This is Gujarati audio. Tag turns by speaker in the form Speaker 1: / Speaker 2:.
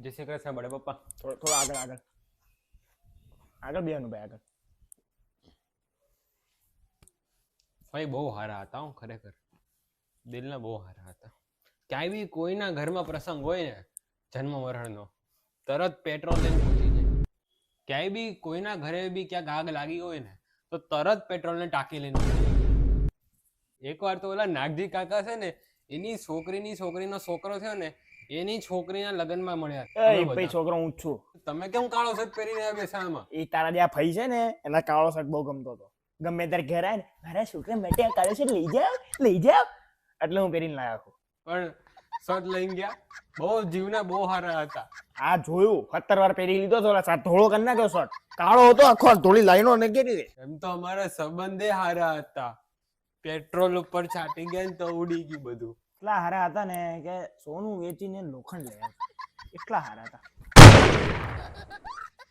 Speaker 1: જય શ્રી કૃષ્ણ બડે પપ્પા.
Speaker 2: થોડો આગળ બેવાનું ભાઈ આગળ.
Speaker 1: ભાઈ બહુ સારા હતા હું ખરેખર દિલના બહુ સારા હતા. ક્યાંય બી કોઈના ઘરમાં પ્રસંગ હોય ને જન્મ મરણનો તરત પેટ્રોલ લઈને પહોંચી જાય. ક્યાંય બી કોઈના ઘરે બી ક્યાંક આગ લાગી હોય ને તો તરત પેટ્રોલને ટાંકી લઈને પહોંચી જાય. એકવાર તો ઓલા નાગજી કાકા છે ને એની છોકરીનો છોકરો થયો ને એની છોકરીના લગ્નમાં મળ્યા.
Speaker 2: એ ભાઈ છોકરો હું જ છું.
Speaker 1: તમે કેમ કાળો શર્ટ પહેરીને આવ્યા બેસામાં?
Speaker 2: એ તારા જે ફઈ છે ને એના કાળો શર્ટ બહુ ગમતો હતો. ગમે ત્યારે ઘેર આવે ને મારા છોકરા માટે આ કાળો શર્ટ લઈ જાવ એટલે હું પહેરીને લાવ્યો છું.
Speaker 1: પણ શર્ટ લઈને ગયા. બહુ જીવના બહુ સારા હતા.
Speaker 2: આ જોયું 17 વાર પહેરી લીધો તો ધોળો કરી નાખ્યો શર્ટ. કાળો હતો આખો ધોળી લાઈનો ને કેરી.
Speaker 1: એમ તો અમારા સંબંધે સારા હતા. પેટ્રોલ ઉપર છાટી ગયા ને તો ઉડી ગયું બધું.
Speaker 2: એટલા હારા હતા ને કે સોનું વેચીને લોખંડ લઈ આવ્યા. એટલા હારા હતા.